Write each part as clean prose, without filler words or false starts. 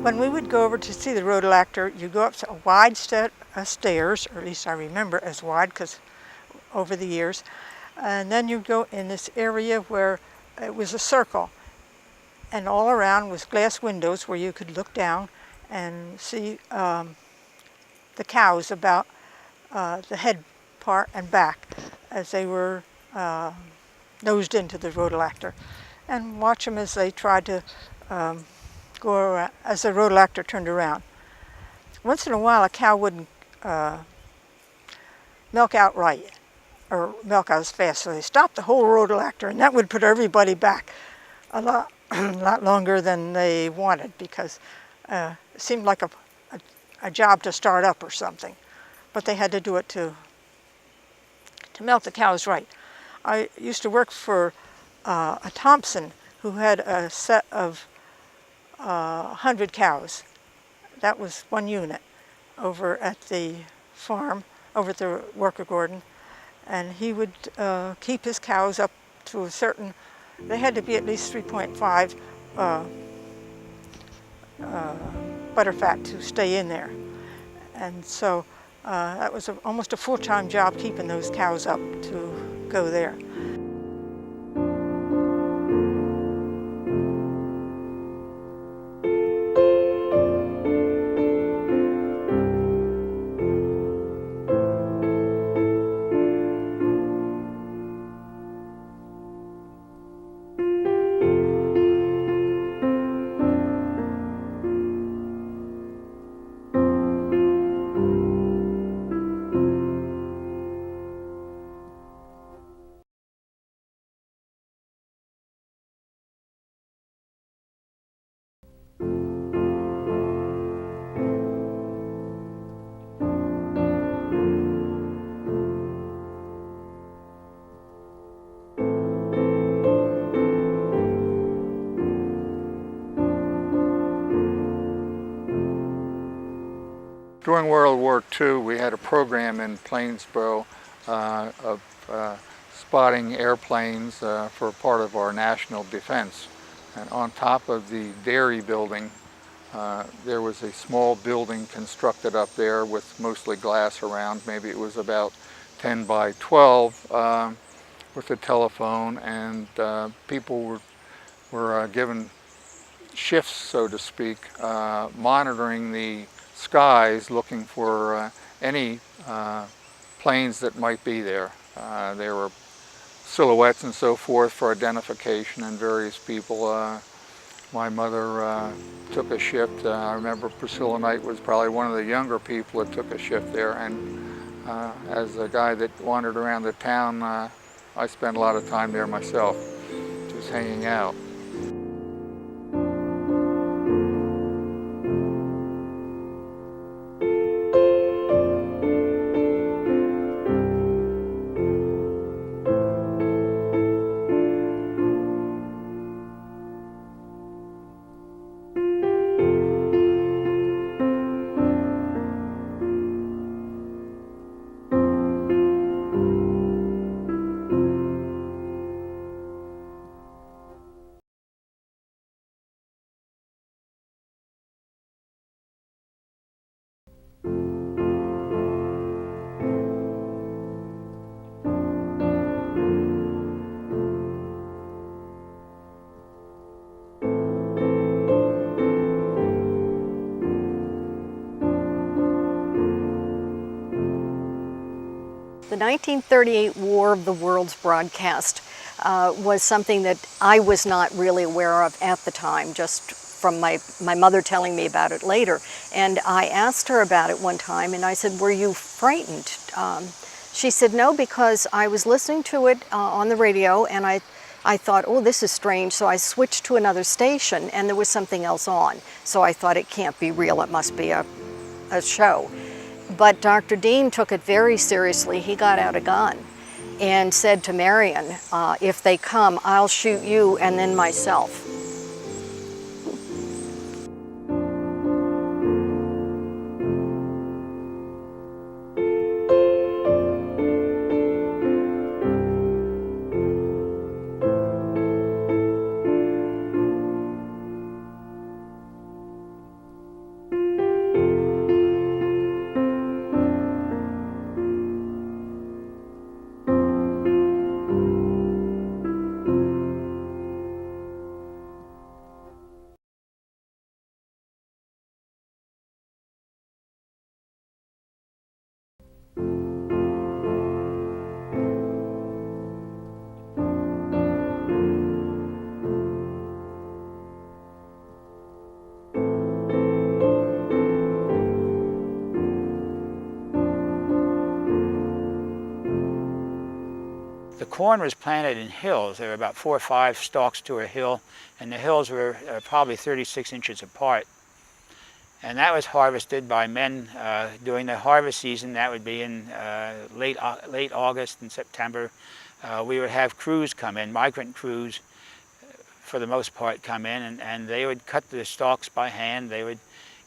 When we would go over to see the rhodolactor, you go up a wide set of stairs, or at least I remember as wide because over the years, and then you go in this area where it was a circle, and all around was glass windows where you could look down and see the cows about the head part and back as they were nosed into the rhodolactor, and watch them as they tried to go around, as the rhodolactor turned around. Once in a while, a cow wouldn't milk out right, or milk out as fast, so they stopped the whole rhodolactor, and that would put everybody back a lot, lot longer than they wanted, because it seemed like a job to start up or something. But they had to do it to milk the cows right. I used to work for a Thompson who had a set of 100 cows. That was one unit over at the farm, over at the worker garden, and he would keep his cows up to a certain, they had to be at least 3.5 butterfat to stay in there. And so that was almost a full-time job keeping those cows up to go there. During World War II, we had a program in Plainsboro of spotting airplanes for part of our national defense. And on top of the dairy building, there was a small building constructed up there with mostly glass around. Maybe it was about 10 by 12 with a telephone, and people were given shifts, so to speak, monitoring the skies, looking for any planes that might be there. There were silhouettes and so forth for identification, and various people. My mother took a shift. I remember Priscilla Knight was probably one of the younger people that took a shift there, and as a guy that wandered around the town, I spent a lot of time there myself, just hanging out. The 1938 War of the Worlds broadcast was something that I was not really aware of at the time, just from my mother telling me about it later. And I asked her about it one time, and I said, "Were you frightened?" She said, "No, because I was listening to it on the radio, and I thought, oh, this is strange, so I switched to another station, and there was something else on. So I thought, it can't be real, it must be a show." But Dr. Dean took it very seriously. He got out a gun and said to Marion, "If they come, I'll shoot you and then myself." The corn was planted in hills. There were about 4 or 5 stalks to a hill, and the hills were probably 36 inches apart. And that was harvested by men during the harvest season. That would be in late August and September. We would have crews come in, migrant crews for the most part come in, and they would cut the stalks by hand. They would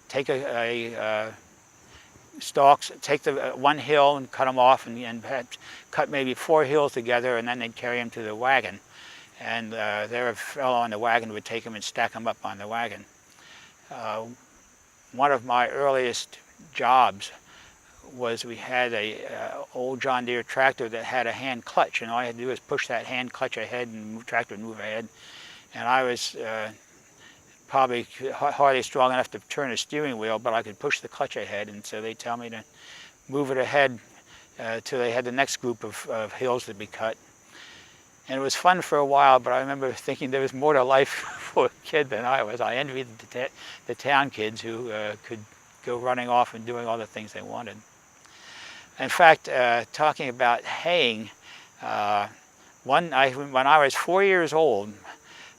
take stalks, take the one hill and cut them off, and cut maybe 4 hills together, and then they'd carry them to the wagon. And there a fellow on the wagon would take them and stack them up on the wagon. One of my earliest jobs was we had a old John Deere tractor that had a hand clutch, and all I had to do was push that hand clutch ahead and the tractor would move ahead. And I was probably hardly strong enough to turn a steering wheel, but I could push the clutch ahead, and so they tell me to move it ahead till they had the next group of hills to be cut. And it was fun for a while, but I remember thinking there was more to life for a kid than I was. I envied the town kids who could go running off and doing all the things they wanted. In fact, talking about haying, when I was 4 years old,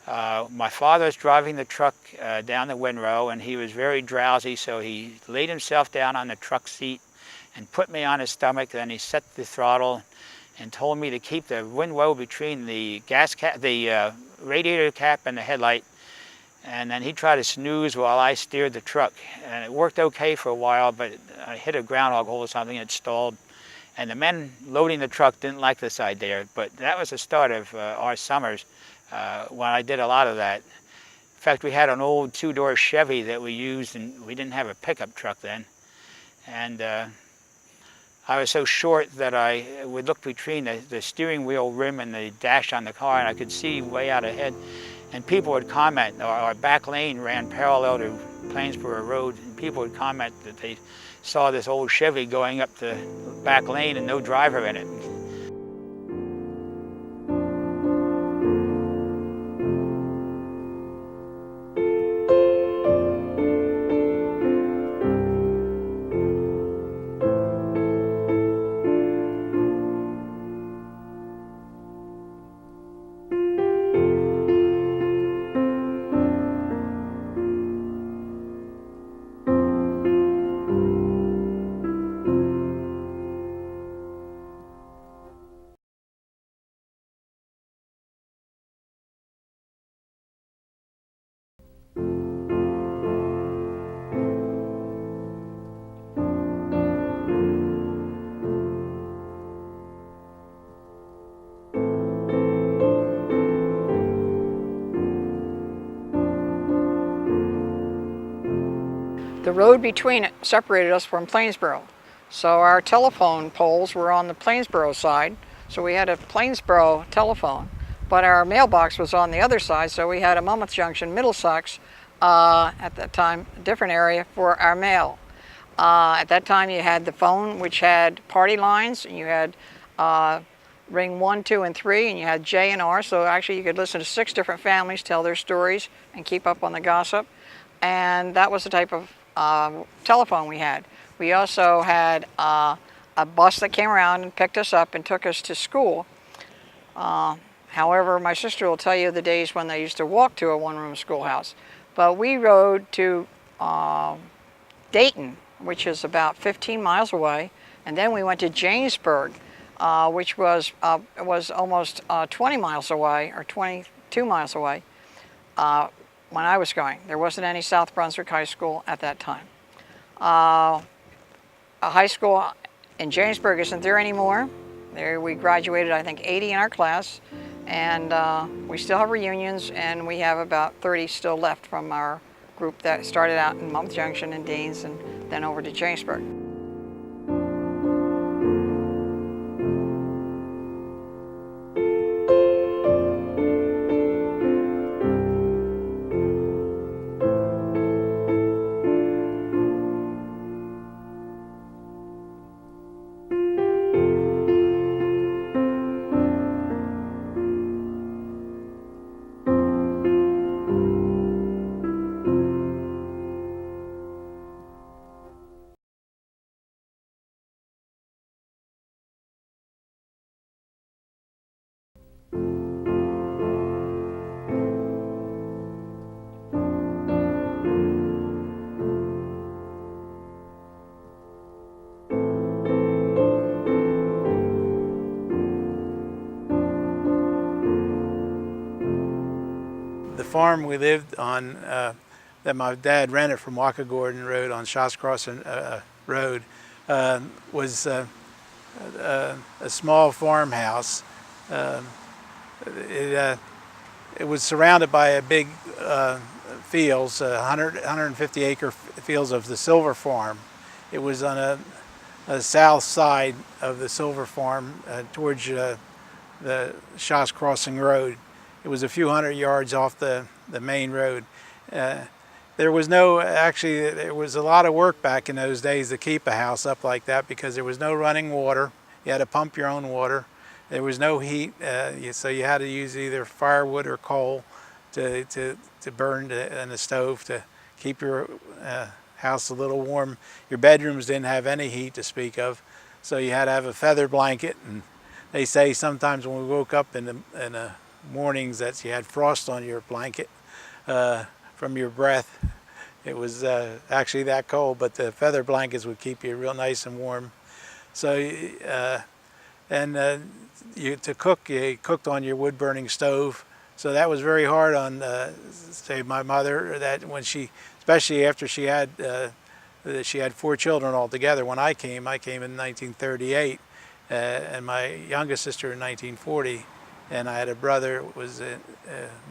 my father was driving the truck down the windrow, and he was very drowsy, so he laid himself down on the truck seat and put me on his stomach. Then he set the throttle and told me to keep the windrow between the radiator cap and the headlight, and then he tried to snooze while I steered the truck. And it worked okay for a while, but I hit a groundhog hole or something, and it stalled. And the men loading the truck didn't like this idea, but that was the start of our summers when I did a lot of that. In fact, we had an old 2-door Chevy that we used, and we didn't have a pickup truck then. And I was so short that I would look between the steering wheel rim and the dash on the car, and I could see way out ahead. And people would comment. Our back lane ran parallel to Plainsboro Road, and people would comment that they saw this old Chevy going up the back lane and no driver in it. The road between it separated us from Plainsboro. So our telephone poles were on the Plainsboro side, so we had a Plainsboro telephone. But our mailbox was on the other side, so we had a Monmouth Junction, Middlesex, at that time, a different area for our mail. At that time you had the phone, which had party lines, and you had ring 1, 2, and 3, and you had J and R, so actually you could listen to 6 different families tell their stories and keep up on the gossip. And that was the type of telephone we had. We also had a bus that came around and picked us up and took us to school. However, my sister will tell you the days when they used to walk to a one-room schoolhouse. But we rode to Dayton, which is about 15 miles away, and then we went to Jamesburg, which was almost 20 miles away, or 22 miles away. When I was going. There wasn't any South Brunswick High School at that time. A high school in Jamesburg isn't there anymore. There we graduated, I think, 80 in our class, and we still have reunions, and we have about 30 still left from our group that started out in Monmouth Junction and Deans and then over to Jamesburg. farm we lived on that my dad rented from Walker Gordon Road on Shots Crossing Road was a small farmhouse. It was surrounded by a big fields, 150 acre fields of the silver farm. It was on a south side of the silver farm towards the Shots Crossing Road. It was a few hundred yards off the main road. There was there was a lot of work back in those days to keep a house up like that because there was no running water. You had to pump your own water. There was no heat, so you had to use either firewood or coal to burn in the stove to keep your house a little warm. Your bedrooms didn't have any heat to speak of, so you had to have a feather blanket. And they say sometimes when we woke up in the mornings that you had frost on your blanket from your breath. It was actually that cold, but the feather blankets would keep you real nice and warm. So, to cook, you cooked on your wood-burning stove. So that was very hard on, say, my mother. That when especially after she had 4 children altogether. When I came in 1938, and my youngest sister in 1940, and I had a brother. Was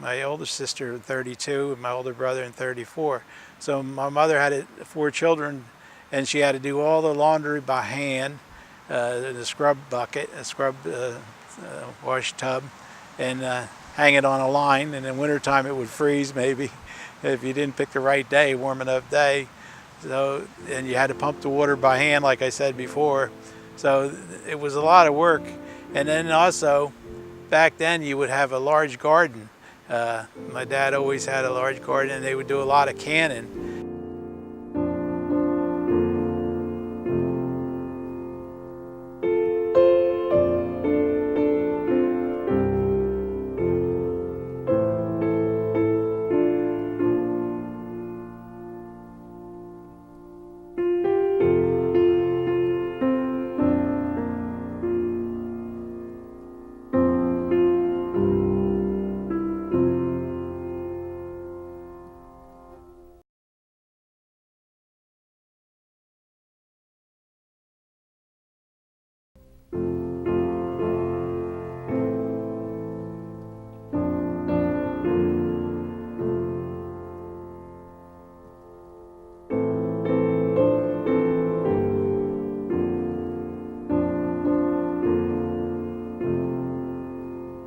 my oldest sister in 32, and my older brother in 34. So my mother had 4 children, and she had to do all the laundry by hand. The scrub bucket, a scrub wash tub, and hang it on a line. And in wintertime it would freeze maybe if you didn't pick the right day, warm enough day. So, and you had to pump the water by hand, like I said before. So it was a lot of work. And then also, back then you would have a large garden. My dad always had a large garden, and they would do a lot of canning.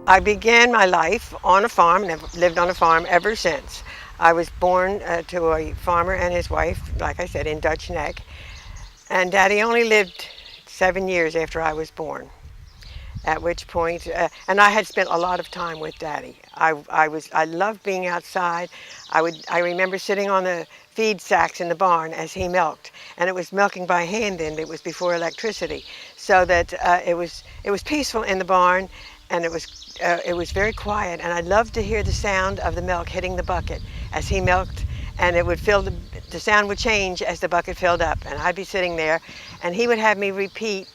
I began my life on a farm and have lived on a farm ever since. I was born to a farmer and his wife, like I said, in Dutch Neck. And Daddy only lived 7 years after I was born, at which point, and I had spent a lot of time with Daddy. I loved being outside. I remember sitting on the feed sacks in the barn as he milked, and it was milking by hand then. It was before electricity, so that it was peaceful in the barn, and it was very quiet. And I loved to hear the sound of the milk hitting the bucket as he milked, and it would fill the sound would change as the bucket filled up, and I'd be sitting there, and he would have me repeat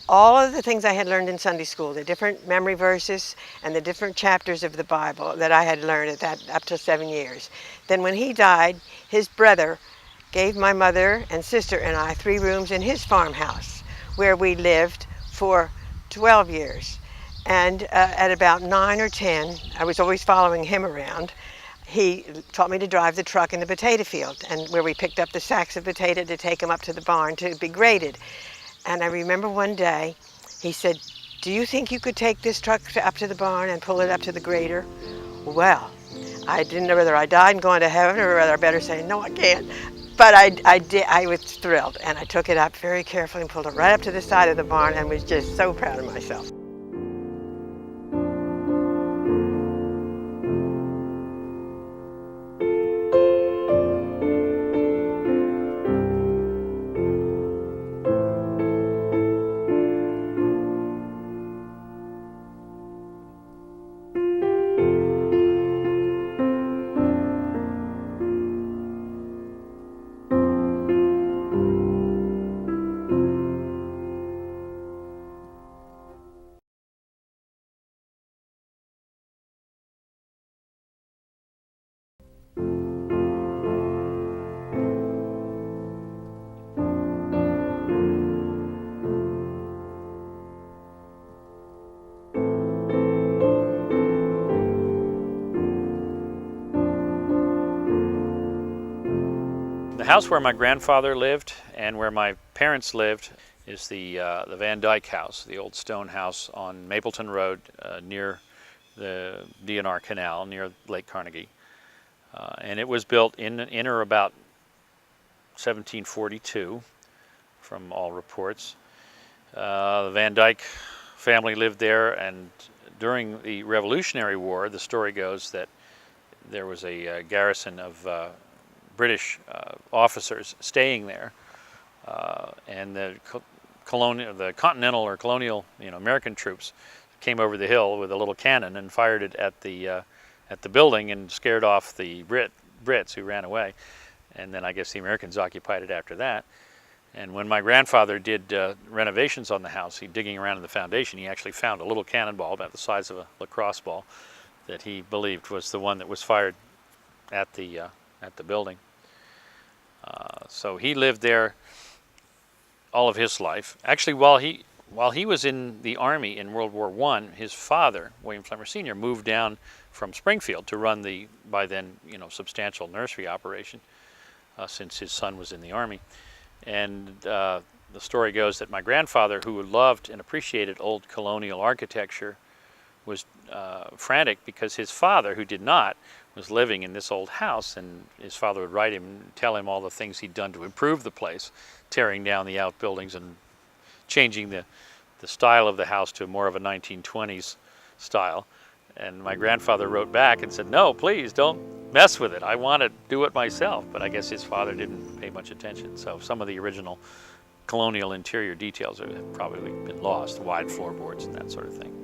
all of the things I had learned in Sunday school, the different memory verses and the different chapters of the Bible that I had learned at that up to 7 years. Then when he died, his brother gave my mother and sister and I 3 rooms in his farmhouse, where we lived for 12 years. And at about 9 or 10, I was always following him around. He taught me to drive the truck in the potato field, and where we picked up the sacks of potato to take them up to the barn to be graded. And I remember one day, he said, "Do you think you could take this truck up to the barn and pull it up to the grader?" Well, I didn't know whether I died and going to heaven or whether I better say, "No, I can't." But I did. I was thrilled, and I took it up very carefully and pulled it right up to the side of the barn and was just so proud of myself. house where my grandfather lived and where my parents lived is the Van Dyke house, the old stone house on Mapleton Road near the DNR Canal, near Lake Carnegie. And it was built in or about 1742, from all reports. The Van Dyke family lived there, and during the Revolutionary War, the story goes that there was a garrison of British officers staying there, and the Continental or colonial, American troops came over the hill with a little cannon and fired it at the building and scared off the Brits who ran away. And then I guess the Americans occupied it after that. And when my grandfather did renovations on the house, digging around in the foundation, he actually found a little cannonball about the size of a lacrosse ball that he believed was the one that was fired at the building. So he lived there all of his life. Actually, while he was in the Army in World War I, his father, William Flemmer Sr., moved down from Springfield to run the, by then, substantial nursery operation, since his son was in the Army. And the story goes that my grandfather, who loved and appreciated old colonial architecture, was frantic because his father, who did not, was living in this old house, and his father would write him and tell him all the things he'd done to improve the place, tearing down the outbuildings and changing the style of the house to more of a 1920s style. And my grandfather wrote back and said, "No, please don't mess with it. I want to do it myself." But I guess his father didn't pay much attention. So some of the original colonial interior details have probably been lost, wide floorboards and that sort of thing.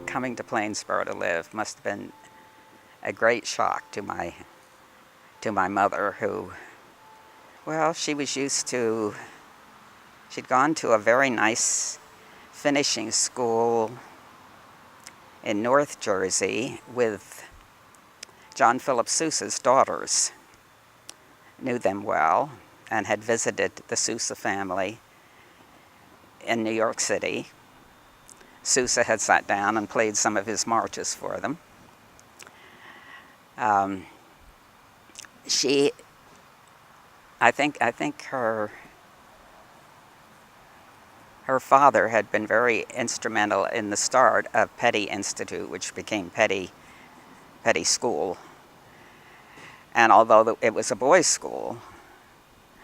Coming to Plainsboro to live must have been a great shock to my mother, who, well, she was used to, she'd gone to a very nice finishing school in North Jersey with John Philip Sousa's daughters, knew them well, and had visited the Sousa family in New York City. Sousa had sat down and played some of his marches for them. I think her father had been very instrumental in the start of Petty Institute, which became Petty School. And although it was a boys' school,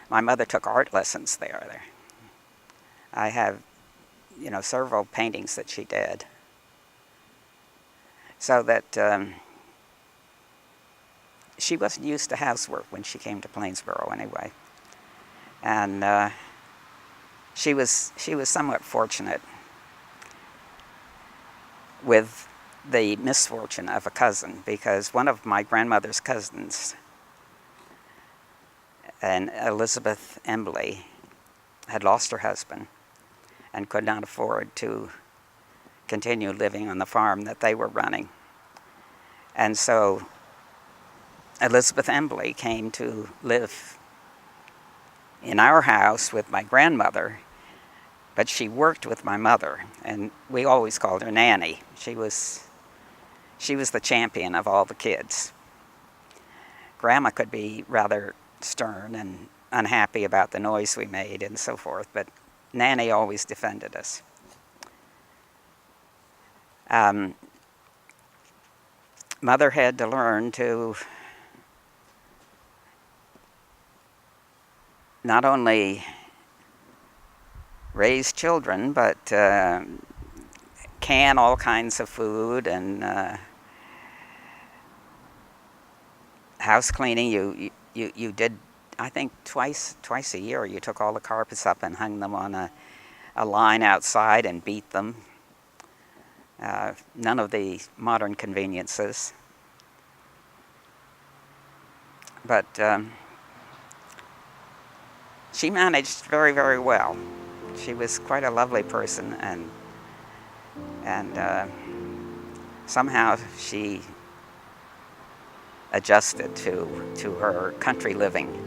my mother took art lessons there. I have several paintings that she did. So that she wasn't used to housework when she came to Plainsboro anyway. And she was somewhat fortunate with the misfortune of a cousin, because one of my grandmother's cousins, and Elizabeth Embley, had lost her husband and could not afford to continue living on the farm that they were running. And so Elizabeth Embley came to live in our house with my grandmother, but she worked with my mother, and we always called her Nanny. She was the champion of all the kids. Grandma could be rather stern and unhappy about the noise we made and so forth, but Nanny always defended us. Mother had to learn to not only raise children, but can all kinds of food and house cleaning. You did, I think, twice a year. You took all the carpets up and hung them on a line outside and beat them. None of the modern conveniences. But she managed very, very well. She was quite a lovely person, and somehow she adjusted to her country living.